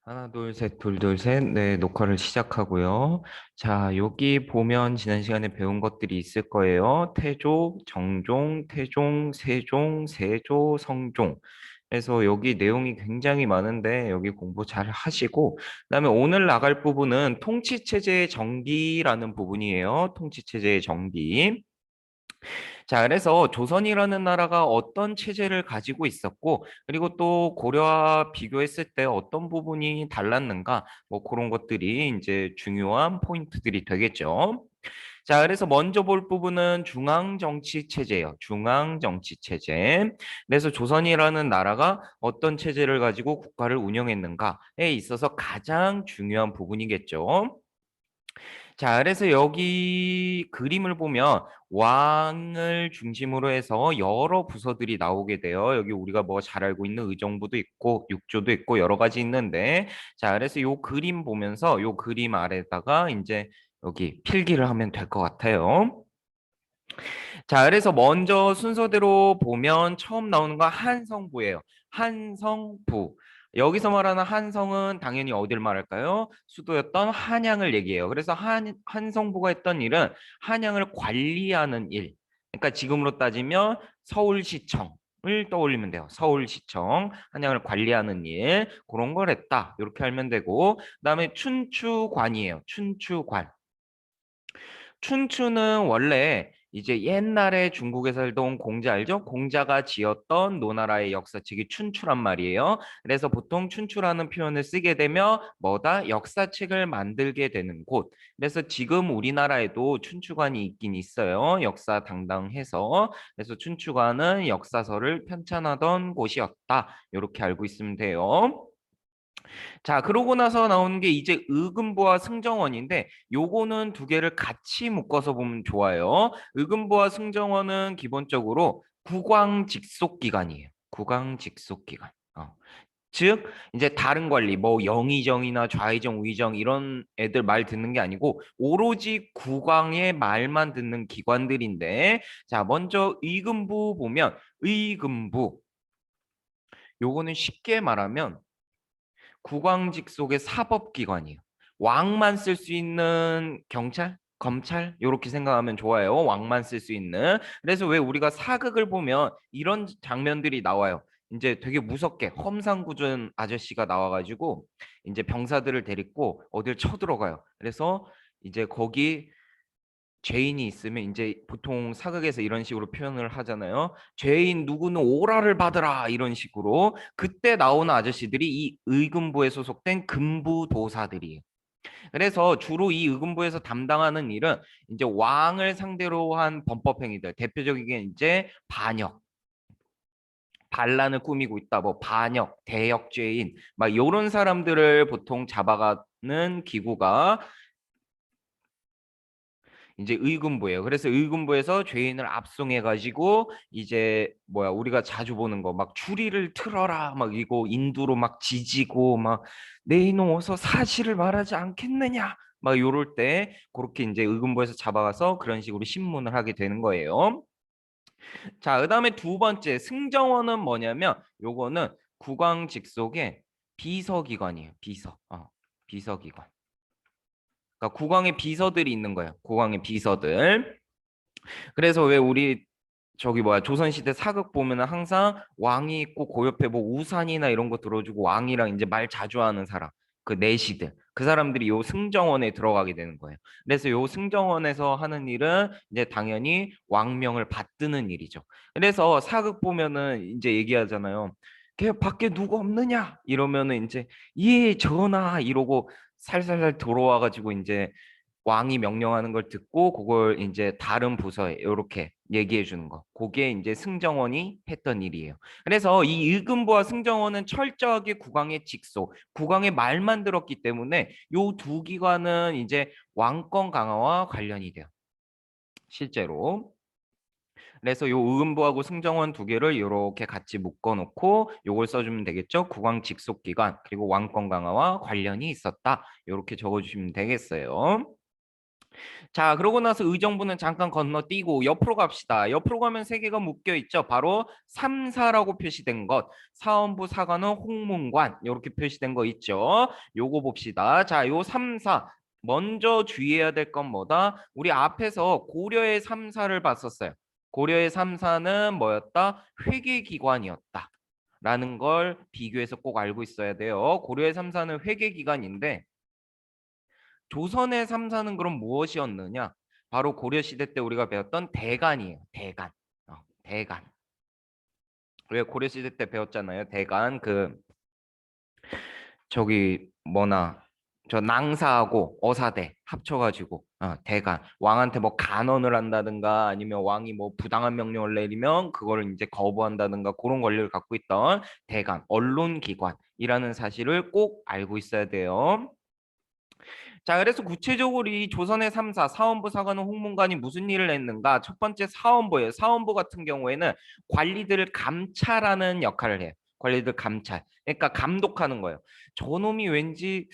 하나, 둘, 셋, 둘, 둘, 셋. 네, 녹화를 시작하고요. 자, 여기 보면 지난 시간에 배운 것들이 있을 거예요. 태조, 정종, 태종, 세종, 세조, 성종. 그래서 여기 내용이 굉장히 많은데 여기 공부 잘 하시고, 그다음에 오늘 나갈 부분은 통치체제의 정기라는 부분이에요. 통치체제의 정기. 자, 그래서 조선이라는 나라가 어떤 체제를 가지고 있었고, 그리고 또 고려와 비교했을 때 어떤 부분이 달랐는가, 뭐 그런 것들이 이제 중요한 포인트들이 되겠죠. 자, 그래서 먼저 볼 부분은 중앙정치체제예요. 중앙정치체제. 그래서 조선이라는 나라가 어떤 체제를 가지고 국가를 운영했는가에 있어서 가장 중요한 부분이겠죠. 자, 그래서 여기 그림을 보면 왕을 중심으로 해서 여러 부서들이 나오게 돼요. 여기 우리가 뭐 잘 알고 있는 의정부도 있고 육조도 있고 여러 가지 있는데, 자, 그래서 요 그림 보면서 요 그림 아래다가 이제 여기 필기를 하면 될 것 같아요. 자, 그래서 먼저 순서대로 보면 처음 나오는 건 한성부예요. 한성부. 여기서 말하는 한성은 당연히 어딜 말할까요? 수도였던 한양을 얘기해요. 그래서 한성부가 했던 일은 한양을 관리하는 일. 그러니까 지금으로 따지면 서울시청을 떠올리면 돼요. 서울시청, 한양을 관리하는 일, 그런 걸 했다. 이렇게 알면 되고, 그다음에 춘추관이에요. 춘추관. 춘추는 원래 이제 옛날에 중국에 살던 공자 알죠? 공자가 지었던 노나라의 역사책이 춘추란 말이에요. 그래서 보통 춘추라는 표현을 쓰게 되면 뭐다? 역사책을 만들게 되는 곳. 그래서 지금 우리나라에도 춘추관이 있긴 있어요. 역사 당당해서. 그래서 춘추관은 역사서를 편찬하던 곳이었다. 이렇게 알고 있으면 돼요. 자, 그러고 나서 나오는 게 이제 의금부와 승정원인데 요거는 두 개를 같이 묶어서 보면 좋아요. 의금부와 승정원은 기본적으로 국왕직속기관이에요. 국왕직속기관. 즉 이제 다른 관리 뭐 영의정이나 좌의정, 우의정 이런 애들 말 듣는 게 아니고 오로지 국왕의 말만 듣는 기관들인데, 자, 먼저 의금부 보면 의금부 요거는 쉽게 말하면 국왕직 속의 사법기관이에요. 왕만 쓸 수 있는 경찰, 검찰 이렇게 생각하면 좋아요. 왕만 쓸 수 있는. 그래서 왜 우리가 사극을 보면 이런 장면들이 나와요. 이제 되게 무섭게 험상궂은 아저씨가 나와가지고 이제 병사들을 데리고 어딜 쳐들어가요. 그래서 이제 거기 죄인이 있으면 이제 보통 사극에서 이런 식으로 표현을 하잖아요. 죄인 누구는 오라를 받으라 이런 식으로. 그때 나오는 아저씨들이 이 의금부에 소속된 금부도사들이에요. 그래서 주로 이 의금부에서 담당하는 일은 이제 왕을 상대로 한 범법 행위들, 대표적인 게 이제 반역, 반란을 꾸미고 있다, 뭐 반역, 대역죄인, 막 이런 사람들을 보통 잡아가는 기구가 이제 의금부예요. 그래서 의금부에서 죄인을 압송해 가지고 이제 뭐야 우리가 자주 보는 거 막 추리를 틀어라 막 이거 인두로 막 지지고 막 내 이놈 어서 사실을 말하지 않겠느냐 막 요럴 때 그렇게 이제 의금부에서 잡아가서 그런 식으로 신문을 하게 되는 거예요. 자, 그다음에 두 번째 승정원은 뭐냐면 요거는 국왕 직속의 비서기관이에요. 비서기관. 그러니까 국왕의 비서들이 있는 거예요. 국왕의 비서들. 그래서 왜 우리 저기 뭐야 조선시대 사극 보면은 항상 왕이 있고 그 옆에 뭐 우산이나 이런 거 들어주고 왕이랑 이제 말 자주 하는 사람 그 내시들 그 사람들이 요 승정원에 들어가게 되는 거예요. 그래서 요 승정원에서 하는 일은 이제 당연히 왕명을 받드는 일이죠. 그래서 사극 보면은 이제 얘기하잖아요. 걔 밖에 누구 없느냐 이러면은 이제 예 전하 이러고 살살살 들어와 가지고 이제 왕이 명령하는 걸 듣고 그걸 이제 다른 부서에 이렇게 얘기해 주는 거. 그게 이제 승정원이 했던 일이에요. 그래서 이 일금부와 승정원은 철저하게 국왕의 직속, 국왕의 말만 들었기 때문에 요 두 기관은 이제 왕권 강화와 관련이 돼요. 실제로. 그래서 요 의금부하고 승정원 두 개를 이렇게 같이 묶어 놓고 요걸 써주면 되겠죠. 국왕 직속 기관 그리고 왕권 강화와 관련이 있었다. 이렇게 적어주시면 되겠어요. 자, 그러고 나서 의정부는 잠깐 건너뛰고 옆으로 갑시다. 옆으로 가면 세 개가 묶여 있죠. 바로 3, 4라고 표시된 것. 사원부 사관원 홍문관 이렇게 표시된 거 있죠. 요거 봅시다. 자, 요 3, 4. 먼저 주의해야 될 건 뭐다? 우리 앞에서 고려의 3, 4를 봤었어요. 고려의 3, 4는 뭐였다? 회계기관이었다. 라는 걸 비교해서 꼭 알고 있어야 돼요. 고려의 3, 4는 회계기관인데 조선의 3, 4는 그럼 무엇이었느냐? 바로 고려시대 때 우리가 배웠던 대간이에요. 대간. 대간. 왜 고려시대 때 배웠잖아요. 대간 저기 뭐나 저 낭사하고 어사대 합쳐가지고 대간 왕한테 뭐 간언을 한다든가 아니면 왕이 뭐 부당한 명령을 내리면 그거를 이제 거부한다든가 그런 권리를 갖고 있던 대간 언론기관이라는 사실을 꼭 알고 있어야 돼요. 자, 그래서 구체적으로 이 조선의 3사 사원부 사관원 홍문관이 무슨 일을 했는가? 첫 번째 사원부예요. 사원부 같은 경우에는 관리들을 감찰하는 역할을 해요. 관리들 감찰. 그러니까 감독하는 거예요. 저놈이 왠지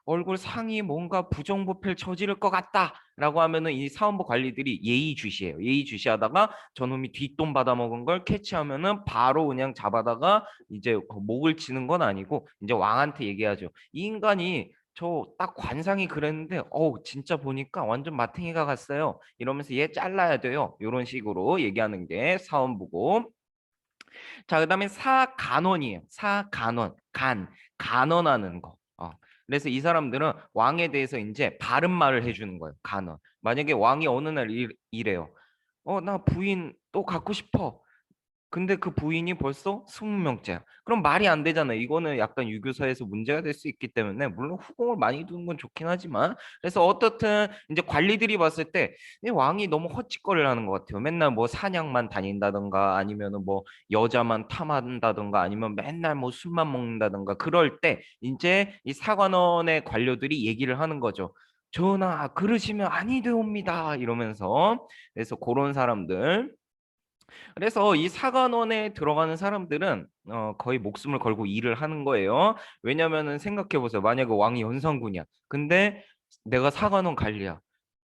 얼굴 상이 뭔가 부정부패를 저지를 것 같다라고 하면은 이 사원부 관리들이 예의주시해요. 예의주시하다가 저놈이 뒷돈 받아먹은 걸 캐치하면은 바로 그냥 잡아다가 이제 목을 치는 건 아니고 이제 왕한테 얘기하죠. 이 인간이 저 딱 관상이 그랬는데 진짜 보니까 완전 마탱이가 갔어요. 이러면서 얘 잘라야 돼요. 이런 식으로 얘기하는 게 사원부고. 자, 그다음에 사간원이에요. 사간원. 간언하는 거. 그래서 이 사람들은 왕에 대해서 이제 바른 말을 해주는 거예요. 간언. 만약에 왕이 어느 날 이래요. 나 부인 또 갖고 싶어. 근데 그 부인이 벌써 20명째야. 그럼 말이 안 되잖아요. 이거는 약간 유교사에서 문제가 될 수 있기 때문에 물론 후궁을 많이 두는 건 좋긴 하지만 그래서 어떻든 이제 관리들이 봤을 때 이 왕이 너무 헛짓거리를 하는 것 같아요. 맨날 뭐 사냥만 다닌다든가 아니면은 뭐 여자만 탐한다든가 아니면 맨날 뭐 술만 먹는다든가 그럴 때 이제 이 사관원의 관료들이 얘기를 하는 거죠. 전하, 그러시면 아니 되옵니다. 이러면서 그래서 그런 사람들 그래서 이 사관원에 들어가는 사람들은 거의 목숨을 걸고 일을 하는 거예요. 왜냐면은 생각해 보세요. 만약에 왕이 연산군이야. 근데 내가 사관원 관리야.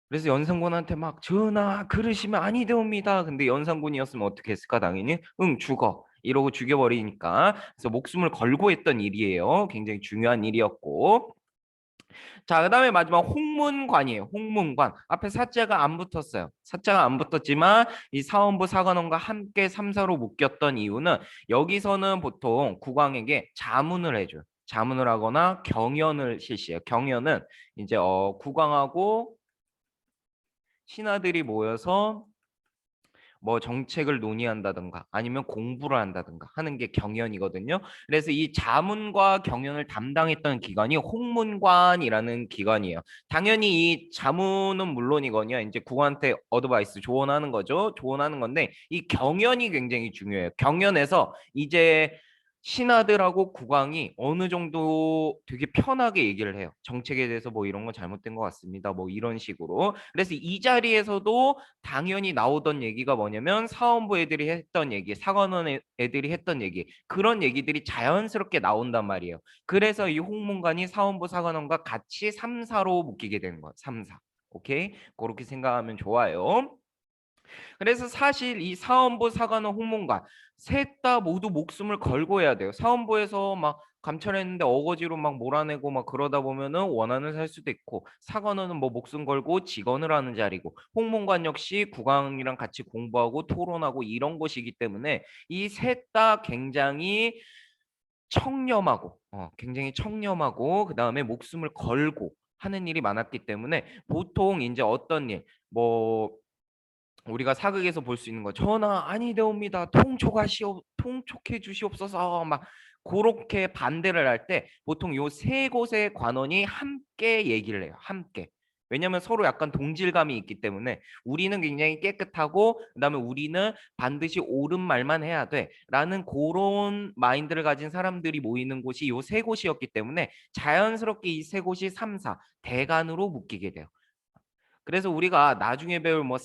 그래서 연산군한테 막 전하 그러시면 아니 되옵니다. 근데 연산군이었으면 어떻게 했을까? 당연히 응 죽어. 이러고 죽여버리니까. 그래서 목숨을 걸고 했던 일이에요. 굉장히 중요한 일이었고. 자, 그다음에 마지막 홍문관이에요. 홍문관. 앞에 사자가 안 붙었어요. 사자가 안 붙었지만 이 사원부 사관원과 함께 삼사로 묶였던 이유는 여기서는 보통 국왕에게 자문을 해줘요. 자문을 하거나 경연을 실시해요. 경연은 이제 국왕하고 신하들이 모여서 뭐 정책을 논의한다든가 아니면 공부를 한다든가 하는 게 경연이거든요. 그래서 이 자문과 경연을 담당했던 기관이 홍문관이라는 기관이에요. 당연히 이 자문은 물론이거니와 이제 국왕한테 어드바이스 조언하는 거죠. 조언하는 건데 이 경연이 굉장히 중요해요. 경연에서 이제 신하들하고 국왕이 어느 정도 되게 편하게 얘기를 해요. 정책에 대해서 뭐 이런 건 잘못된 것 같습니다. 뭐 이런 식으로. 그래서 이 자리에서도 당연히 나오던 얘기가 뭐냐면 사원부 애들이 했던 얘기, 사관원 애들이 했던 얘기 그런 얘기들이 자연스럽게 나온단 말이에요. 그래서 이 홍문관이 사원부 사관원과 같이 3사로 묶이게 되는 거예요. 3사. 오케이? 그렇게 생각하면 좋아요. 그래서 사실 이 사원부 사관원 홍문관 셋 다 모두 목숨을 걸고 해야 돼요. 사원부에서 막 감찰했는데 어거지로 막 몰아내고 막 그러다 보면은 원한을 살 수도 있고 사관원은 뭐 목숨 걸고 직언을 하는 자리고 홍문관 역시 국왕이랑 같이 공부하고 토론하고 이런 곳이기 때문에 이 셋 다 굉장히 청렴하고 그다음에 목숨을 걸고 하는 일이 많았기 때문에 보통 이제 어떤 일, 뭐 우리가 사극에서 볼 수 있는 거 전하 아니되옵니다. 통촉해 주시옵소서 막 그렇게 반대를 할 때 보통 요 세 곳의 관원이 함께 얘기를 해요. 함께. 왜냐하면 서로 약간 동질감이 있기 때문에 우리는 굉장히 깨끗하고 그다음에 우리는 반드시 옳은 말만 해야 돼라는 그런 마인드를 가진 사람들이 모이는 곳이 요 세 곳이었기 때문에 자연스럽게 이 세 곳이 삼사 대간으로 묶이게 돼요. 그래서 우리가 나중에 배울 뭐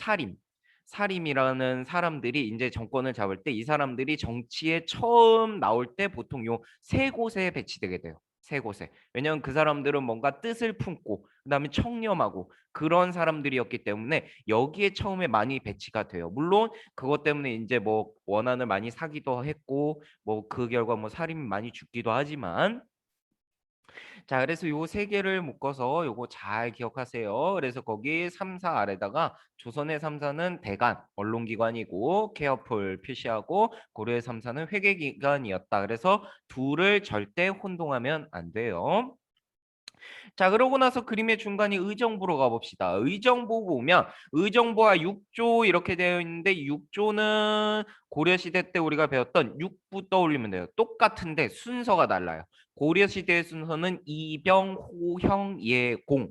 사림이라는 사람들이 이제 정권을 잡을 때 이 사람들이 정치에 처음 나올 때 보통 요 세 곳에 배치되게 돼요. 세 곳에. 왜냐면 그 사람들은 뭔가 뜻을 품고 그다음에 청렴하고 그런 사람들이었기 때문에 여기에 처음에 많이 배치가 돼요. 물론 그것 때문에 인제 뭐 원한을 많이 사기도 했고 뭐 그 결과 뭐 살인이 많이 죽기도 하지만 자 그래서 요 세 개를 묶어서 요거 잘 기억하세요. 그래서 거기 3, 4 아래다가 조선의 3, 4는 대간 언론기관이고 케어풀 표시하고 고려의 3, 4는 회계기관이었다. 그래서 둘을 절대 혼동하면 안 돼요. 자 그러고 나서 그림의 중간이 의정부로 가봅시다. 의정부 보면 의정부와 육조 이렇게 되어 있는데 육조는 고려시대 때 우리가 배웠던 육부 떠올리면 돼요. 똑같은데 순서가 달라요. 고려시대의 순서는 이병, 호형, 예공.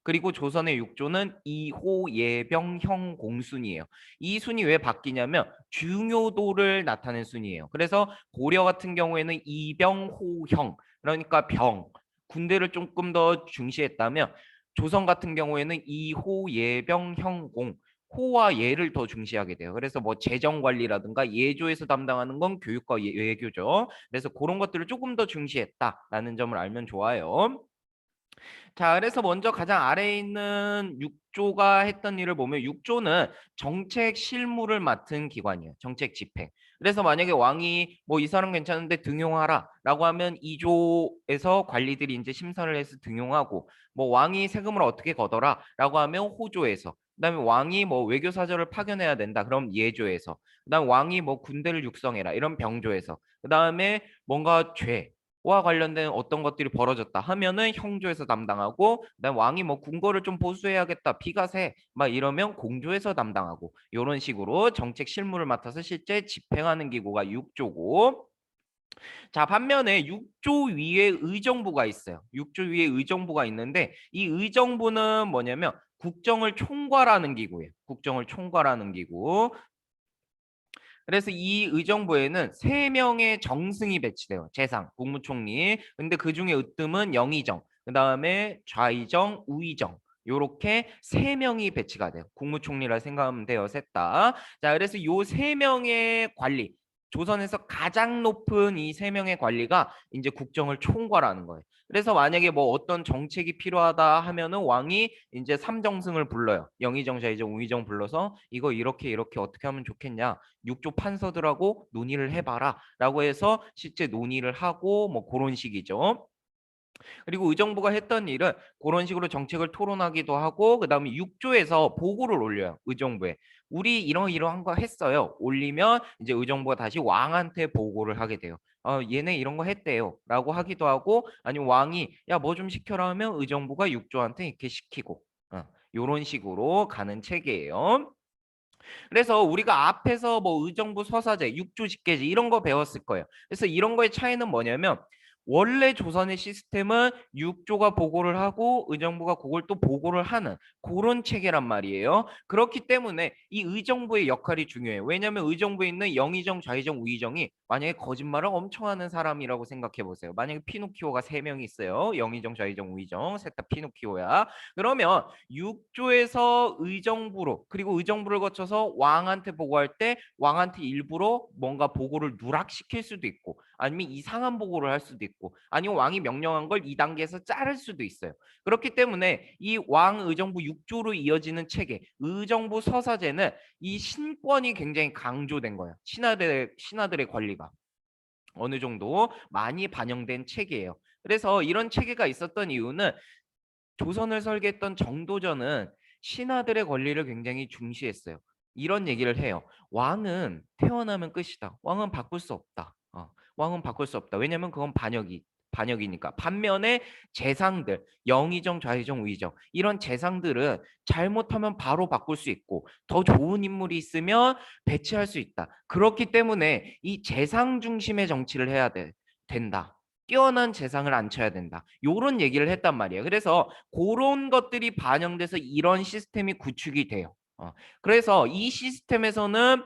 그리고 조선의 육조는 이호, 예병, 형, 공순이에요. 이 순이 왜 바뀌냐면 중요도를 나타낸 순이에요. 그래서 고려 같은 경우에는 이병, 호, 형. 그러니까 병. 군대를 조금 더 중시했다면 조선 같은 경우에는 이호, 예병, 형, 공. 호와 예를 더 중시하게 돼요. 그래서 뭐 재정 관리라든가 예조에서 담당하는 건 교육과 외교죠. 그래서 그런 것들을 조금 더 중시했다라는 점을 알면 좋아요. 자, 그래서 먼저 가장 아래에 있는 육조가 했던 일을 보면 육조는 정책 실무를 맡은 기관이에요. 정책 집행. 그래서 만약에 왕이 뭐 이 사람 괜찮은데 등용하라라고 하면 이조에서 관리들이 이제 심사를 해서 등용하고 뭐 왕이 세금을 어떻게 걷어라라고 하면 호조에서 그다음에 왕이 뭐 외교사절을 파견해야 된다. 그럼 예조에서 그다음 왕이 뭐 군대를 육성해라. 이런 병조에서 그다음에 뭔가 죄 와 관련된 어떤 것들이 벌어졌다 하면은 형조에서 담당하고 그다음 왕이 뭐 궁궐을 좀 보수해야겠다 비가세 막 이러면 공조에서 담당하고 요런 식으로 정책 실무를 맡아서 실제 집행하는 기구가 육조고 자 반면에 육조 위에 의정부가 있어요. 육조 위에 의정부가 있는데 이 의정부는 뭐냐면 국정을 총괄하는 기구예요. 국정을 총괄하는 기구. 그래서 이 의정부에는 3명의 정승이 배치돼요. 재상, 국무총리. 근데 그중에 으뜸은 영의정, 그다음에 좌의정, 우의정. 요렇게 3명이 배치가 돼요. 국무총리라 생각하면 돼요. 셋 다. 자, 그래서 요 3명의 관리. 조선에서 가장 높은 이 3명의 관리가 이제 국정을 총괄하는 거예요. 그래서 만약에 뭐 어떤 정책이 필요하다 하면은 왕이 이제 삼정승을 불러요. 영의정, 좌의정, 우의정 불러서 이거 이렇게 이렇게 어떻게 하면 좋겠냐. 육조 판서들하고 논의를 해봐라 라고 해서 실제 논의를 하고 뭐 그런 식이죠. 그리고 의정부가 했던 일은 그런 식으로 정책을 토론하기도 하고 그다음에 육조에서 보고를 올려요. 의정부에. 우리 이러이러한 거 했어요. 올리면 이제 의정부가 다시 왕한테 보고를 하게 돼요. 얘네 이런 거 했대요. 라고 하기도 하고 아니면 왕이 야 뭐 좀 시켜라 하면 의정부가 육조한테 이렇게 시키고 요런 식으로 가는 체계예요. 그래서 우리가 앞에서 뭐 의정부 서사제, 육조 직계제 이런 거 배웠을 거예요. 그래서 이런 거의 차이는 뭐냐면 원래 조선의 시스템은 육조가 보고를 하고 의정부가 그걸 또 보고를 하는 그런 체계란 말이에요. 그렇기 때문에 이 의정부의 역할이 중요해요. 왜냐하면 의정부에 있는 영의정, 좌의정, 우의정이 만약에 거짓말을 엄청 하는 사람이라고 생각해 보세요. 만약에 피노키오가 3명이 있어요. 영의정, 좌의정, 우의정 셋 다 피노키오야. 그러면 육조에서 의정부로 그리고 의정부를 거쳐서 왕한테 보고할 때 왕한테 일부러 뭔가 보고를 누락시킬 수도 있고 아니면 이상한 보고를 할 수도 있고 아니면 왕이 명령한 걸 2단계에서 자를 수도 있어요. 그렇기 때문에 이 왕 의정부 육조로 이어지는 체계 의정부 서사제는 이 신권이 굉장히 강조된 거예요. 신하들의 권리가 어느 정도 많이 반영된 체계예요. 그래서 이런 체계가 있었던 이유는 조선을 설계했던 정도전은 신하들의 권리를 굉장히 중시했어요. 이런 얘기를 해요. 왕은 태어나면 끝이다. 왕은 바꿀 수 없다. 왕은 바꿀 수 없다. 왜냐면 그건 반역이니까. 반면에 재상들, 영의정, 좌의정, 우의정 이런 재상들은 잘못하면 바로 바꿀 수 있고 더 좋은 인물이 있으면 배치할 수 있다. 그렇기 때문에 이 재상 중심의 정치를 해야 된다. 뛰어난 재상을 앉혀야 된다. 요런 얘기를 했단 말이에요. 그래서 그런 것들이 반영돼서 이런 시스템이 구축이 돼요. 그래서 이 시스템에서는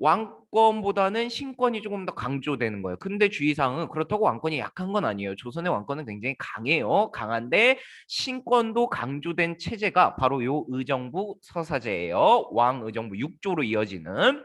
왕권보다는 신권이 조금 더 강조되는 거예요. 근데 주의사항은 그렇다고 왕권이 약한 건 아니에요. 조선의 왕권은 굉장히 강해요. 강한데 신권도 강조된 체제가 바로 요 의정부 서사제예요. 왕의정부 6조로 이어지는.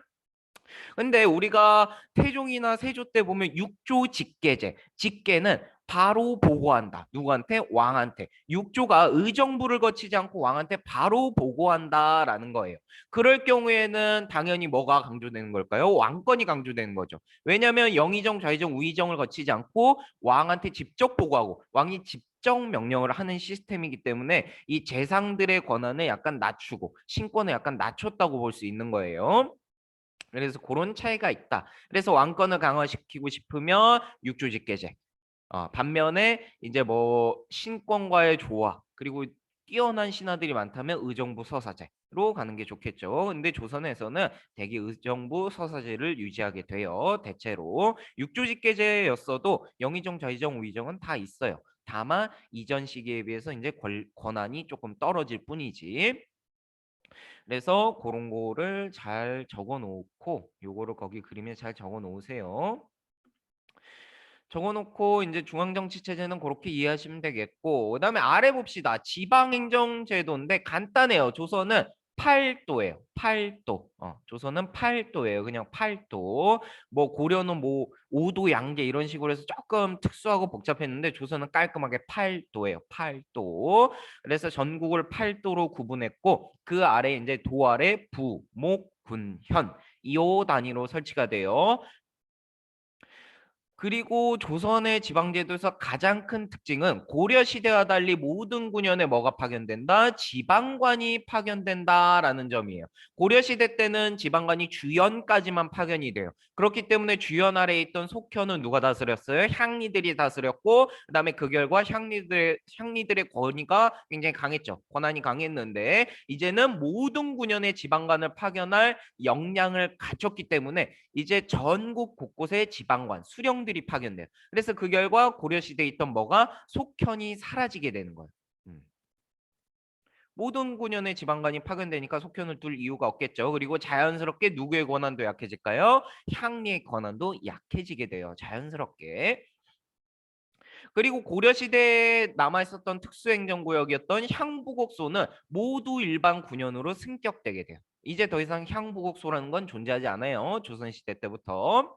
근데 우리가 태종이나 세조 때 보면 육조 직계제, 직계는 바로 보고한다. 누구한테? 왕한테. 육조가 의정부를 거치지 않고 왕한테 바로 보고한다라는 거예요. 그럴 경우에는 당연히 뭐가 강조되는 걸까요? 왕권이 강조되는 거죠. 왜냐하면 영의정, 좌의정, 우의정을 거치지 않고 왕한테 직접 보고하고 왕이 직접 명령을 하는 시스템이기 때문에 이 재상들의 권한을 약간 낮추고 신권을 약간 낮췄다고 볼 수 있는 거예요. 그래서 그런 차이가 있다. 그래서 왕권을 강화시키고 싶으면 육조직계제. 반면에 이제 뭐 신권과의 조화 그리고 뛰어난 신하들이 많다면 의정부 서사제로 가는 게 좋겠죠. 근데 조선에서는 대개 의정부 서사제를 유지하게 돼요. 대체로 육조직계제였어도 영의정, 좌의정, 우의정은 다 있어요. 다만 이전 시기에 비해서 이제 권한이 조금 떨어질 뿐이지. 그래서 그런 거를 잘 적어 놓고 요거를 거기 그림에 잘 적어 놓으세요. 적어놓고 이제 중앙정치체제는 그렇게 이해하시면 되겠고 그다음에 아래 봅시다. 지방행정제도인데 간단해요. 조선은 8도예요. 8도. 조선은 8도예요. 그냥 8도. 뭐 고려는 뭐 5도 양제 이런 식으로 해서 조금 특수하고 복잡했는데 조선은 깔끔하게 8도예요. 8도. 그래서 전국을 8도로 구분했고 그 아래 이제 도 아래 부, 목, 군, 현 2호 단위로 설치가 돼요. 그리고 조선의 지방제도에서 가장 큰 특징은 고려시대와 달리 모든 군현에 뭐가 파견된다? 지방관이 파견된다라는 점이에요. 고려시대 때는 지방관이 주현까지만 파견이 돼요. 그렇기 때문에 주현 아래에 있던 속현은 누가 다스렸어요? 향리들이 다스렸고 그다음에 그 결과 향리들의 권위가 굉장히 강했죠. 권한이 강했는데 이제는 모든 군현의 지방관을 파견할 역량을 갖췄기 때문에 이제 전국 곳곳에 지방관, 수령들이 파견돼요. 그래서 그 결과 고려시대에 있던 뭐가 속현이 사라지게 되는 거예요. 음. 모든 군현의 지방관이 파견되니까 속현을 둘 이유가 없겠죠. 그리고 자연스럽게 누구의 권한도 약해질까요? 향리의 권한도 약해지게 돼요. 자연스럽게. 그리고 고려시대에 남아있었던 특수행정구역이었던 향부곡소는 모두 일반 군현으로 승격되게 돼요. 이제 더 이상 향부곡소라는 건 존재하지 않아요. 조선시대 때부터.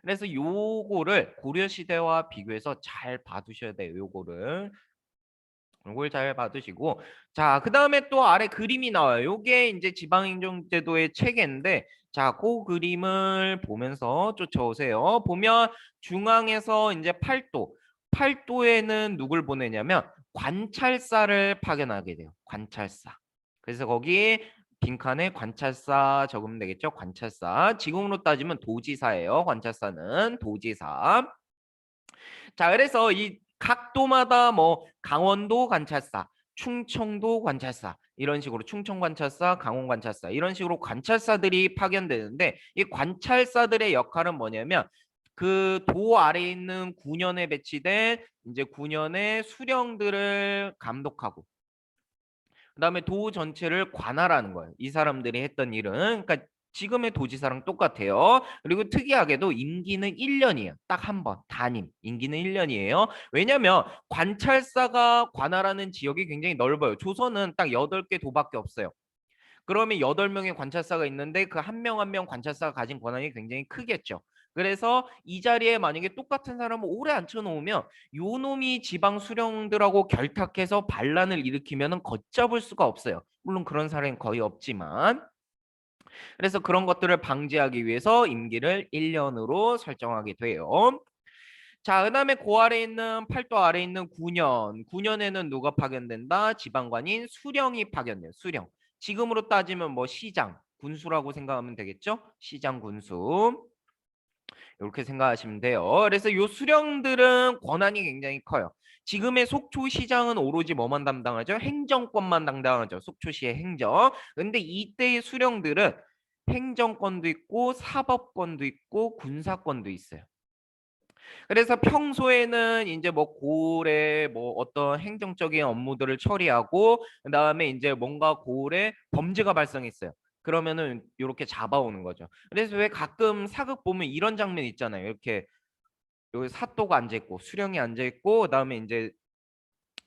그래서 요거를 고려시대와 비교해서 잘 봐두셔야 돼요. 요걸 잘 봐두시고 자, 그다음에 또 아래 그림이 나와요. 요게 이제 지방행정제도의 체계인데 자, 그 그림을 보면서 쫓아오세요. 보면 중앙에서 이제 8도. 8도에는 누굴 보내냐면 관찰사를 파견하게 돼요. 관찰사. 그래서 거기 빈칸에 관찰사 적으면 되겠죠? 관찰사. 지금으로 따지면 도지사예요. 관찰사는 도지사. 자, 그래서 이 각도마다 뭐 강원도 관찰사, 충청도 관찰사 이런 식으로 충청 관찰사, 강원 관찰사 이런 식으로 관찰사들이 파견되는데 이 관찰사들의 역할은 뭐냐면 그 도 아래에 있는 군현에 배치된 이제 군현의 수령들을 감독하고 그다음에 도 전체를 관할하는 거예요. 이 사람들이 했던 일은 그러니까 지금의 도지사랑 똑같아요. 그리고 특이하게도 임기는 1년이에요. 딱 한 번. 단임. 임기는 1년이에요. 왜냐면 관찰사가 관할하는 지역이 굉장히 넓어요. 조선은 딱 8개 도밖에 없어요. 그러면 8명의 관찰사가 있는데 그 한 명 한 명 관찰사가 가진 권한이 굉장히 크겠죠. 그래서 이 자리에 만약에 똑같은 사람을 오래 앉혀놓으면 요 놈이 지방 수령들하고 결탁해서 반란을 일으키면 걷잡을 수가 없어요. 물론 그런 사례는 거의 없지만 그래서 그런 것들을 방지하기 위해서 임기를 1년으로 설정하게 돼요. 자, 그다음에 그 아래 있는 8도 아래 있는 9년. 9년에는 누가 파견된다? 지방관인 수령이 파견돼요. 수령. 지금으로 따지면 뭐 시장, 군수라고 생각하면 되겠죠? 시장, 군수. 이렇게 생각하시면 돼요. 그래서 요 수령들은 권한이 굉장히 커요. 지금의 속초시장은 오로지 뭐만 담당하죠? 행정권만 담당하죠. 속초시의 행정. 근데 이때의 수령들은 행정권도 있고 사법권도 있고 군사권도 있어요. 그래서 평소에는 이제 뭐 고을에 뭐 어떤 행정적인 업무들을 처리하고 그다음에 이제 뭔가 고을에 범죄가 발생했어요. 그러면은 이렇게 잡아오는 거죠. 그래서 왜 가끔 사극 보면 이런 장면 있잖아요. 이렇게 여기 사또가 앉아 있고 수령이 앉아 있고 그다음에 이제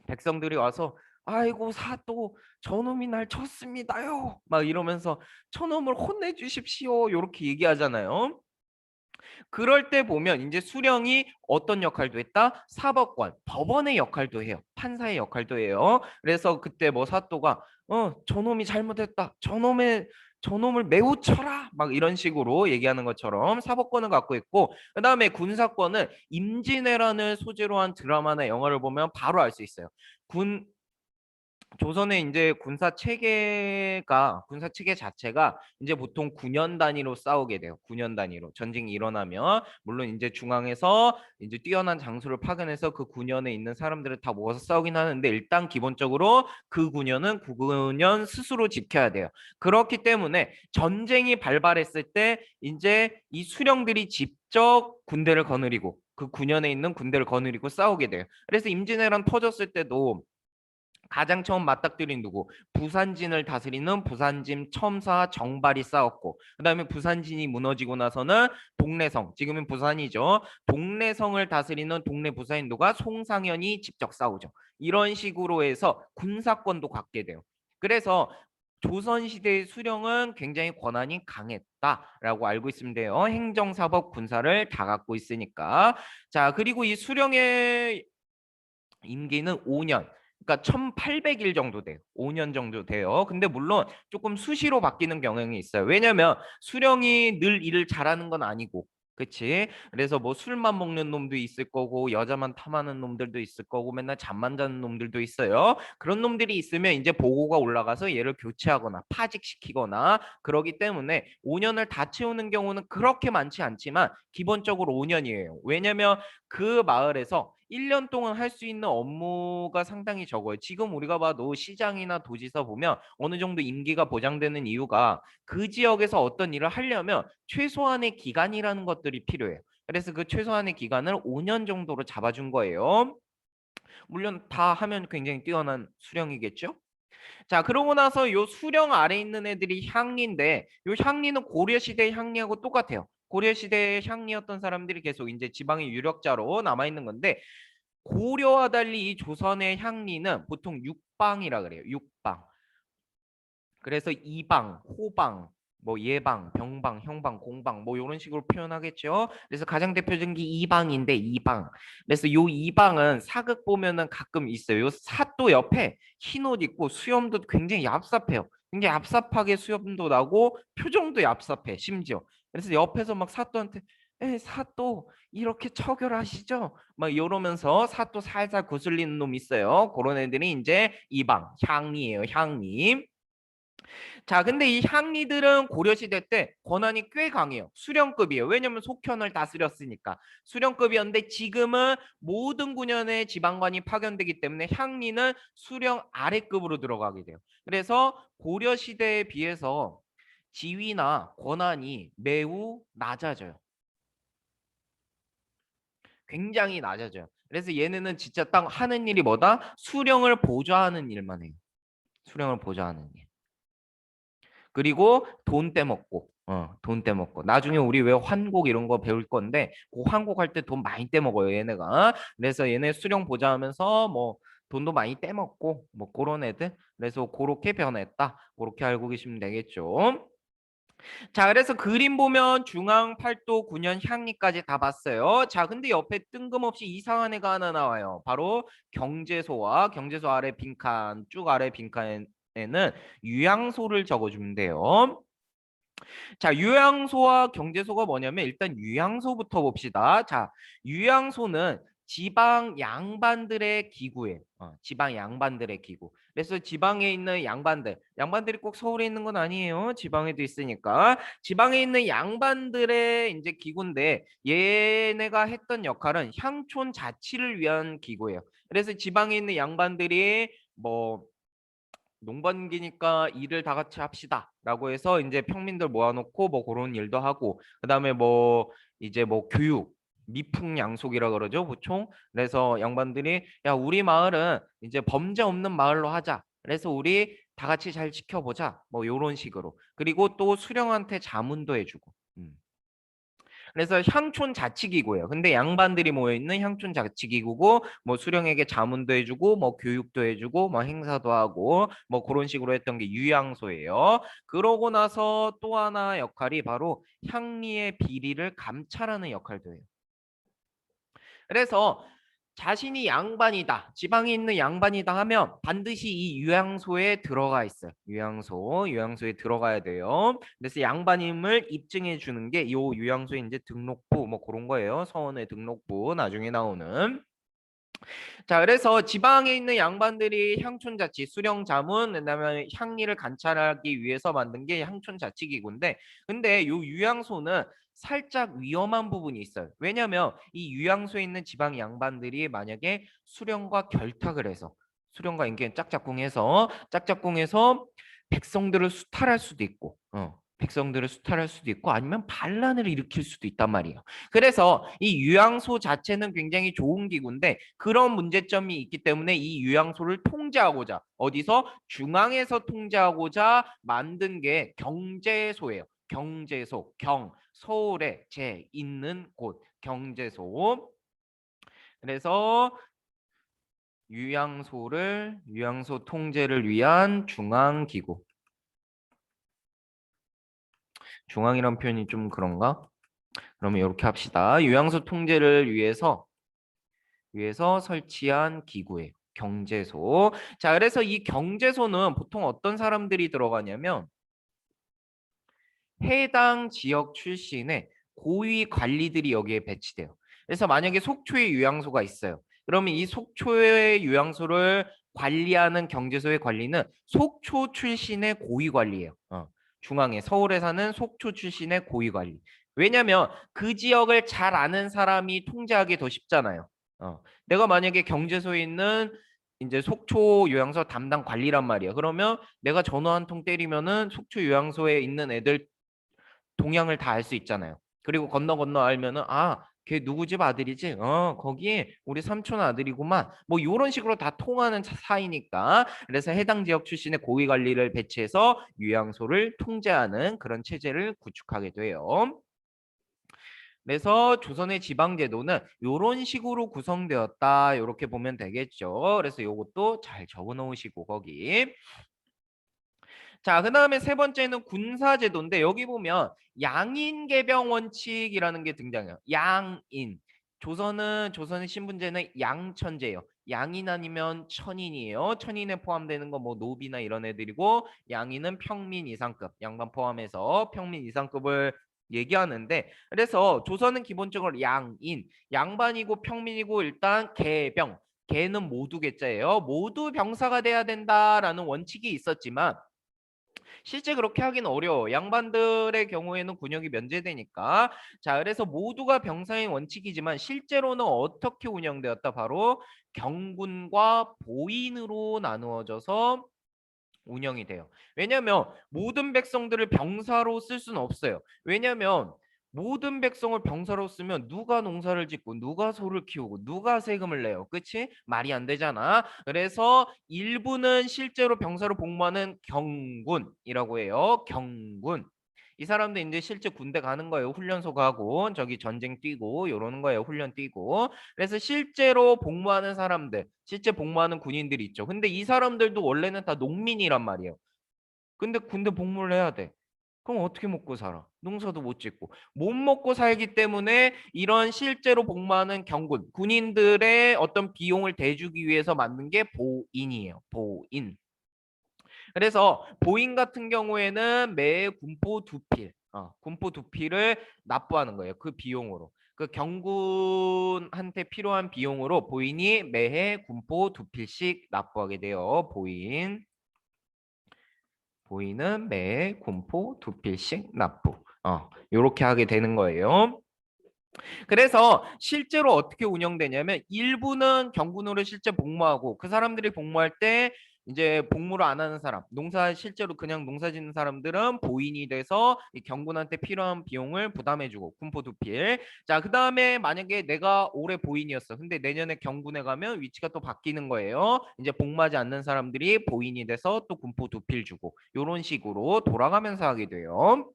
백성들이 와서 아이고 사또 저놈이 날 쳤습니다요. 막 이러면서 저놈을 혼내 주십시오. 이렇게 얘기하잖아요. 그럴 때 보면 이제 수령이 어떤 역할도 했다? 사법관, 법원의 역할도 해요. 판사의 역할도 해요. 그래서 그때 뭐 사또가 저놈이 잘못했다. 저놈을 매우 쳐라. 막 이런 식으로 얘기하는 것처럼 사법권을 갖고 있고, 그다음에 군사권은 임진왜란을 소재로 한 드라마나 영화를 보면 바로 알 수 있어요. 군 조선의 이제 군사 체계 자체가 이제 보통 9년 단위로 싸우게 돼요. 9년 단위로 전쟁이 일어나면 물론 이제 중앙에서 이제 뛰어난 장수를 파견해서 그 9년에 있는 사람들을 다 모아서 싸우긴 하는데 일단 기본적으로 그 9년은 9년 스스로 지켜야 돼요. 그렇기 때문에 전쟁이 발발했을 때 이제 이 수령들이 직접 군대를 거느리고 그 9년에 있는 군대를 거느리고 싸우게 돼요. 그래서 임진왜란 터졌을 때도 가장 처음 맞닥뜨린 누구? 부산진을 다스리는 부산진 첨사 정발이 싸웠고, 그다음에 부산진이 무너지고 나서는 동래성, 지금은 부산이죠. 동래성을 다스리는 동래 부사인 누가? 송상현이 직접 싸우죠. 이런 식으로 해서 군사권도 갖게 돼요. 그래서 조선시대의 수령은 굉장히 권한이 강했다라고 알고 있으면 돼요. 행정, 사법, 군사를 다 갖고 있으니까. 자, 그리고 이 수령의 임기는 5년. 그러니까 1800일 정도 돼요. 5년 정도 돼요. 근데 물론 조금 수시로 바뀌는 경향이 있어요. 왜냐면 수령이 늘 일을 잘하는 건 아니고. 그치? 그래서 뭐 술만 먹는 놈도 있을 거고 여자만 탐하는 놈들도 있을 거고 맨날 잠만 자는 놈들도 있어요. 그런 놈들이 있으면 이제 보고가 올라가서 얘를 교체하거나 파직시키거나 그러기 때문에 5년을 다 채우는 경우는 그렇게 많지 않지만 기본적으로 5년이에요. 왜냐면 그 마을에서 1년 동안 할 수 있는 업무가 상당히 적어요. 지금 우리가 봐도 시장이나 도지사 보면 어느 정도 임기가 보장되는 이유가 그 지역에서 어떤 일을 하려면 최소한의 기간이라는 것들이 필요해요. 그래서 그 최소한의 기간을 5년 정도로 잡아준 거예요. 물론 다 하면 굉장히 뛰어난 수령이겠죠. 자, 그러고 나서 요 수령 아래 있는 애들이 향리인데 요 향리는 고려 시대 향리하고 똑같아요. 고려 시대의 향리였던 사람들이 계속 이제 지방의 유력자로 남아 있는 건데 고려와 달리 이 조선의 향리는 보통 육방이라 그래요. 육방. 그래서 이방, 호방, 뭐 예방, 병방, 형방, 공방 뭐 이런 식으로 표현하겠죠. 그래서 가장 대표적인 게 이방인데 이방. 그래서 요 이방은 사극 보면은 가끔 있어요. 요 사또 옆에 흰 옷 입고 수염도 굉장히 얍삽해요. 굉장히 얍삽하게 수염도 나고 표정도 얍삽해 심지어. 그래서 옆에서 막 사또한테 사또 이렇게 처결하시죠? 막 이러면서 사또 살살 구슬리는 놈 있어요. 그런 애들이 이제 이방, 향리예요. 향리. 자, 근데 이 향리들은 고려시대 때 권한이 꽤 강해요. 수령급이에요. 왜냐면 속현을 다스렸으니까. 수령급이었는데 지금은 모든 군현에 지방관이 파견되기 때문에 향리는 수령 아래급으로 들어가게 돼요. 그래서 고려시대에 비해서 지위나 권한이 매우 낮아져요. 굉장히 낮아져요. 그래서 얘네는 진짜 딱 하는 일이 뭐다? 수령을 보좌하는 일만 해요. 수령을 보좌하는 일. 그리고 돈 떼먹고 돈 떼먹고 나중에 우리 왜 환곡 이런 거 배울 건데 그 환곡 할 때 돈 많이 떼먹어요 얘네가. 그래서 얘네 수령 보좌하면서 뭐 돈도 많이 떼먹고 뭐 그런 애들. 그래서 그렇게 변했다, 그렇게 알고 계시면 되겠죠. 자, 그래서 그림 보면 중앙 팔도 9년 향리까지 다 봤어요. 자, 근데 옆에 뜬금없이 이상한 애가 하나 나와요. 바로 경제소와 경제소 아래 빈칸, 쭉 아래 빈칸에는 유양소를 적어주면 돼요. 자, 유양소와 경제소가 뭐냐면 일단 유양소부터 봅시다. 자, 유양소는 지방 양반들의 기구예요. 지방 양반들의 기구. 그래서 지방에 있는 양반들이 꼭 서울에 있는 건 아니에요. 지방에도 있으니까. 지방에 있는 양반들의 이제 기구인데 얘네가 했던 역할은 향촌 자치를 위한 기구예요. 그래서 지방에 있는 양반들이 뭐 농번기니까 일을 다 같이 합시다라고 해서 이제 평민들 모아놓고 뭐 그런 일도 하고 그다음에 뭐 이제 뭐 교육 미풍양속이라 그러죠 보통. 그래서 양반들이 야 우리 마을은 이제 범죄 없는 마을로 하자. 그래서 우리 다 같이 잘 지켜보자. 뭐 요런 식으로. 그리고 또 수령한테 자문도 해주고. 그래서 향촌 자치기구예요. 근데 양반들이 모여 있는 향촌 자치기구고 뭐 수령에게 자문도 해주고 뭐 교육도 해주고 뭐 행사도 하고 뭐 그런 식으로 했던 게 유양소예요. 그러고 나서 또 하나 역할이 바로 향리의 비리를 감찰하는 역할도 해요. 그래서 자신이 양반이다, 지방에 있는 양반이다 하면 반드시 이 유양소에 들어가 있어요. 유양소에 들어가야 돼요. 그래서 양반임을 입증해 주는 게 이 유양소에 이제 등록부 뭐 그런 거예요. 서원의 등록부 나중에 나오는. 자, 그래서 지방에 있는 양반들이 향촌자치, 수령자문, 그다음에 향리를 관찰하기 위해서 만든 게 향촌자치기구인데, 근데 요 유양소는 살짝 위험한 부분이 있어요. 왜냐하면 이 유양소에 있는 지방 양반들이 만약에 수령과 결탁을 해서 수령과 인기는 짝짝꿍해서 백성들을 수탈할 수도 있고, 백성들을 수탈할 수도 있고 아니면 반란을 일으킬 수도 있단 말이에요. 그래서 이 유양소 자체는 굉장히 좋은 기구인데 그런 문제점이 있기 때문에 이 유양소를 통제하고자 어디서 중앙에서 통제하고자 만든 게 경제소예요. 경제소, 서울에 제 있는 곳 경제소. 그래서 유양소 통제를 위한 중앙기구. 중앙이란 표현이 좀 그런가? 그러면 이렇게 합시다. 유양소 통제를 위해서 설치한 기구예요. 경제소. 자, 그래서 이 경제소는 보통 어떤 사람들이 들어가냐면 해당 지역 출신의 고위 관리들이 여기에 배치돼요. 그래서 만약에 속초에 유양소가 있어요. 그러면 이 속초의 유양소를 관리하는 경제소의 관리는 속초 출신의 고위 관리예요. 중앙에 서울에 사는 속초 출신의 고위 관리. 왜냐면 그 지역을 잘 아는 사람이 통제하기 더 쉽잖아요. 내가 만약에 경제소에 있는 이제 속초 요양소 담당 관리란 말이야. 그러면 내가 전화 한 통 때리면은 속초 요양소에 있는 애들 동향을 다 알 수 있잖아요. 그리고 건너 알면은 걔 누구 집 아들이지? 거기 우리 삼촌 아들이구만. 뭐 이런 식으로 다 통하는 사이니까. 그래서 해당 지역 출신의 고위 관리를 배치해서 요양소를 통제하는 그런 체제를 구축하게 돼요. 그래서 조선의 지방제도는 이런 식으로 구성되었다. 이렇게 보면 되겠죠. 그래서 이것도 잘 적어 놓으시고 거기. 자, 그다음에 세 번째는 군사제도인데 여기 보면 양인계병 원칙이라는 게 등장해요. 양인. 조선의 신분제는 양천제예요. 양인 아니면 천인이에요. 천인에 포함되는 거 뭐 노비나 이런 애들이고 양인은 평민 이상급, 양반 포함해서 평민 이상급을 얘기하는데 그래서 조선은 기본적으로 양인, 양반이고 평민이고 일단 계병, 계는 모두 계자예요. 모두 병사가 돼야 된다라는 원칙이 있었지만 실제 그렇게 하기는 어려워. 양반들의 경우에는 군역이 면제되니까. 자, 그래서 모두가 병사의 원칙이지만 실제로는 어떻게 운영되었다? 바로 경군과 보인으로 나누어져서 운영이 돼요. 왜냐하면 모든 백성들을 병사로 쓸 수는 없어요. 왜냐하면 모든 백성을 병사로 쓰면 누가 농사를 짓고 누가 소를 키우고 누가 세금을 내요. 그치? 말이 안 되잖아. 그래서 일부는 실제로 병사로 복무하는 경군이라고 해요. 경군. 이 사람들 이제 실제 군대 가는 거예요. 훈련소 가고 저기 전쟁 뛰고 이러는 거예요. 훈련 뛰고. 그래서 실제로 복무하는 사람들, 실제 복무하는 군인들이 있죠. 근데 이 사람들도 원래는 다 농민이란 말이에요. 근데 군대 복무를 해야 돼. 그럼 어떻게 먹고 살아? 농사도 못 짓고. 못 먹고 살기 때문에 이런 실제로 복무하는 경군, 군인들의 어떤 비용을 대주기 위해서 만든 게 보인이에요. 보인. 그래서 보인 같은 경우에는 매 군포 두 필, 군포 두 필을 납부하는 거예요. 그 비용으로. 그 경군한테 필요한 비용으로 보인이 매해 군포 두 필씩 납부하게 돼요. 보인은 매해 군포 두 필씩 납부. 요렇게 하게 되는 거예요. 그래서 실제로 어떻게 운영되냐면 일부는 경군으로 실제 복무하고 그 사람들이 복무할 때 이제 복무를 안 하는 사람, 농사 실제로 그냥 농사 짓는 사람들은 보인이 돼서 이 경군한테 필요한 비용을 부담해주고 군포 두필. 자, 그다음에 만약에 내가 올해 보인이었어. 근데 내년에 경군에 가면 위치가 또 바뀌는 거예요. 이제 복무하지 않는 사람들이 보인이 돼서 또 군포 두필 주고 이런 식으로 돌아가면서 하게 돼요.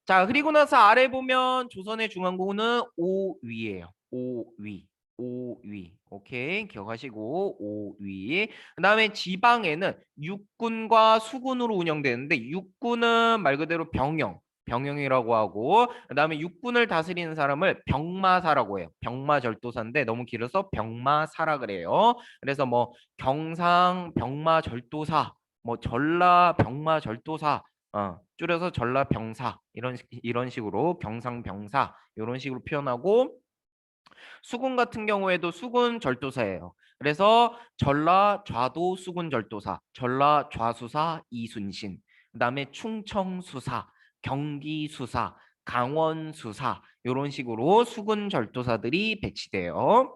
자, 그리고 나서 아래 보면 조선의 중앙고는 오위예요. 오위. 오위. 오케이. 기억하시고 오위. 그다음에 지방에는 육군과 수군으로 운영되는데 육군은 말 그대로 병영. 병영이라고 하고 그다음에 육군을 다스리는 사람을 병마사라고 해요. 병마절도사인데 너무 길어서 병마사라 그래요. 그래서 뭐 경상 병마절도사, 뭐 전라 병마절도사 줄여서 전라병사 이런 식으로 경상병사 이런 식으로 표현하고 수군 같은 경우에도 수군 절도사예요. 그래서 전라 좌도 수군 절도사, 전라 좌수사 이순신, 그다음에 충청수사, 경기수사, 강원수사 이런 식으로 수군 절도사들이 배치돼요.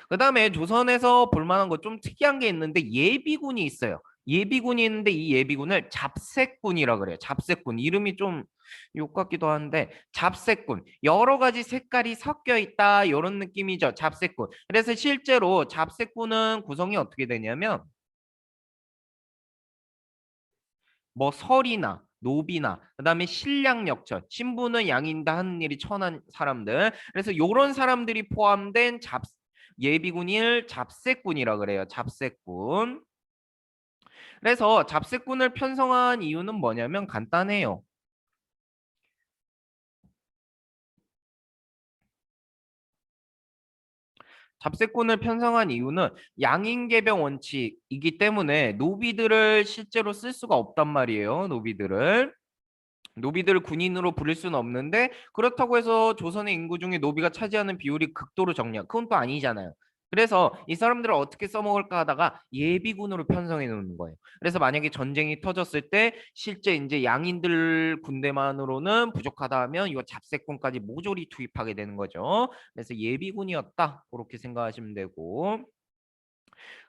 그다음에 조선에서 볼 만한 거 좀 특이한 게 있는데 예비군이 있어요. 예비군이 있는데 이 예비군을 잡색군이라 그래요. 잡색군. 이름이 좀 욕 같기도 한데 잡색군. 여러 가지 색깔이 섞여 있다. 이런 느낌이죠. 잡색군. 그래서 실제로 잡색군은 구성이 어떻게 되냐면 뭐 설이나 노비나 그다음에 신량역전 신부는 양인다 하는 일이 천한 사람들 그래서 요런 사람들이 포함된 예비군을 잡색군이라 그래요. 잡색군. 그래서 잡색군을 편성한 이유는 뭐냐면 간단해요. 잡색군을 편성한 이유는 양인계병 원칙이기 때문에 노비들을 실제로 쓸 수가 없단 말이에요. 노비들을 군인으로 부릴 수는 없는데 그렇다고 해서 조선의 인구 중에 노비가 차지하는 비율이 극도로 적냐? 그건 또 아니잖아요. 그래서 이 사람들을 어떻게 써먹을까 하다가 예비군으로 편성해 놓는 거예요. 그래서 만약에 전쟁이 터졌을 때 실제 이제 양인들 군대만으로는 부족하다 하면 이거 잡색군까지 모조리 투입하게 되는 거죠. 그래서 예비군이었다. 그렇게 생각하시면 되고.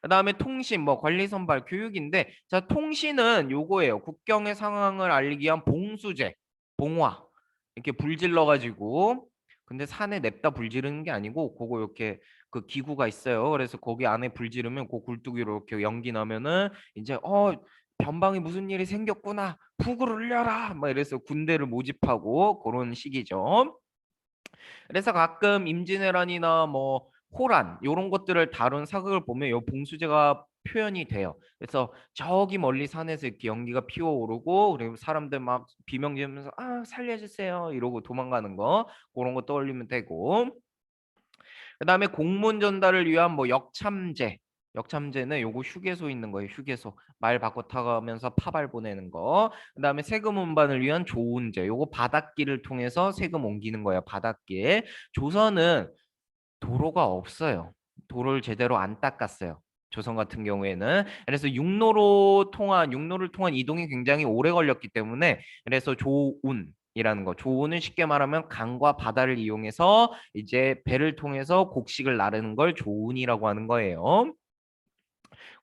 그다음에 통신, 뭐 관리 선발, 교육인데 자 통신은 요거예요. 국경의 상황을 알리기 위한 봉수제, 봉화 이렇게 불질러 가지고 근데 산에 냅다 불지르는 게 아니고 그거 이렇게 그 기구가 있어요. 그래서 거기 안에 불지르면 그 굴뚝으로 이렇게 연기 나면은 이제 변방에 무슨 일이 생겼구나. 북을 울려라. 막 이래서 군대를 모집하고 그런 시기죠. 그래서 가끔 임진왜란이나 뭐 호란 이런 것들을 다룬 사극을 보면 이 봉수제가 표현이 돼요. 그래서 저기 멀리 산에서 이렇게 연기가 피어오르고 그리고 사람들 막 비명 지르면서 아 살려주세요 이러고 도망가는 거 그런 거 떠올리면 되고 그다음에 공문 전달을 위한 뭐 역참제 역참제는 요거 휴게소 있는 거예요. 휴게소 말 바꿔 타가면서 파발 보내는 거. 그다음에 세금 운반을 위한 조운제. 요거 바닷길을 통해서 세금 옮기는 거예요. 바닷길. 조선은 도로가 없어요. 도로를 제대로 안 닦았어요. 조선 같은 경우에는 그래서 육로를 통한 이동이 굉장히 오래 걸렸기 때문에 그래서 조운이라는 거 조운은 쉽게 말하면 강과 바다를 이용해서 이제 배를 통해서 곡식을 나르는 걸 조운이라고 하는 거예요.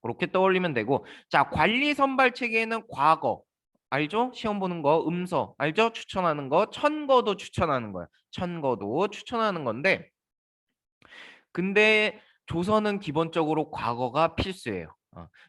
그렇게 떠올리면 되고 자 관리 선발 체계에는 과거 알죠? 시험 보는 거 음서 알죠? 추천하는 거 천거도 추천하는 거야. 천거도 추천하는 건데 근데 조선은 기본적으로 과거가 필수예요.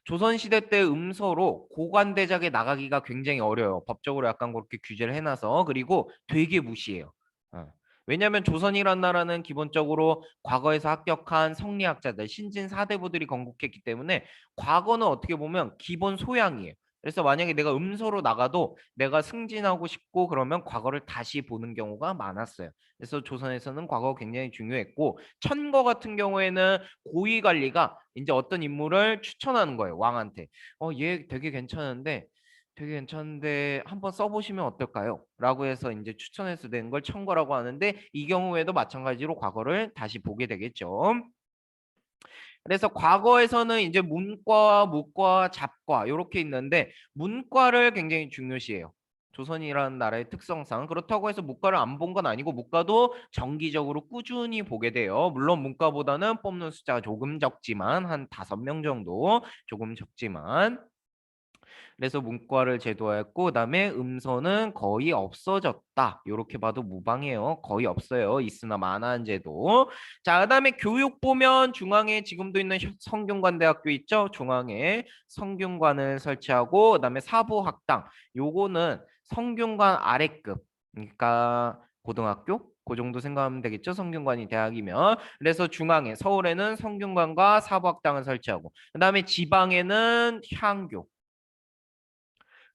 조선시대 때 음서로 고관대작에 나가기가 굉장히 어려워요. 법적으로 약간 그렇게 규제를 해놔서 그리고 되게 무시해요. 어. 왜냐하면 조선이란 나라는 기본적으로 과거에서 합격한 성리학자들, 신진 사대부들이 건국했기 때문에 과거는 어떻게 보면 기본 소양이에요. 그래서 만약에 내가 음서로 나가도 내가 승진하고 싶고 그러면 과거를 다시 보는 경우가 많았어요. 그래서 조선에서는 과거가 굉장히 중요했고 천거 같은 경우에는 고위 관리가 이제 어떤 인물을 추천하는 거예요. 왕한테. 얘 되게 괜찮은데 한번 써보시면 어떨까요? 라고 해서 이제 추천해서 낸 걸 천거라고 하는데 이 경우에도 마찬가지로 과거를 다시 보게 되겠죠. 그래서 과거에서는 이제 문과, 무과, 잡과 이렇게 있는데 문과를 굉장히 중요시해요. 조선이라는 나라의 특성상 그렇다고 해서 문과를 안 본 건 아니고 문과도 정기적으로 꾸준히 보게 돼요. 물론 문과보다는 뽑는 숫자가 조금 적지만 한 5명 정도 조금 적지만 그래서 문과를 제도화했고 그다음에 음서는 거의 없어졌다. 이렇게 봐도 무방해요. 거의 없어요. 있으나 마나한 제도. 자, 그다음에 교육 보면 중앙에 지금도 있는 성균관대학교 있죠? 중앙에 성균관을 설치하고 그다음에 사부학당. 요거는 성균관 아래급 그러니까 고등학교 그 정도 생각하면 되겠죠. 성균관이 대학이면. 그래서 중앙에 서울에는 성균관과 사법학당을 설치하고 그다음에 지방에는 향교.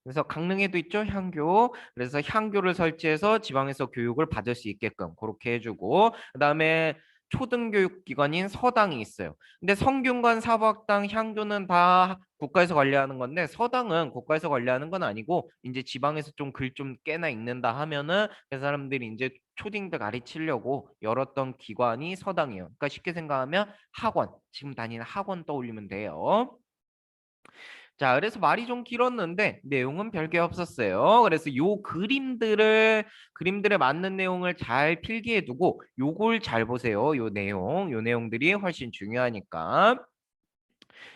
그래서 강릉에도 있죠, 향교. 그래서 향교를 설치해서 지방에서 교육을 받을 수 있게끔 그렇게 해주고 그다음에 초등교육기관인 서당이 있어요. 근데 성균관, 사법학당, 향교는 다 국가에서 관리하는 건데 서당은 국가에서 관리하는 건 아니고 이제 지방에서 좀 글 좀 깨나 읽는다 하면은 그 사람들이 이제 초딩들 가르치려고 열었던 기관이 서당이에요. 그러니까 쉽게 생각하면 학원, 지금 다니는 학원 떠올리면 돼요. 자, 그래서 말이 좀 길었는데 내용은 별게 없었어요. 그래서 요 그림들에 맞는 내용을 잘 필기해 두고 요걸 잘 보세요. 요 내용들이 훨씬 중요하니까.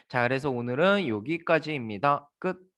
자, 그래서 오늘은 여기까지입니다. 끝.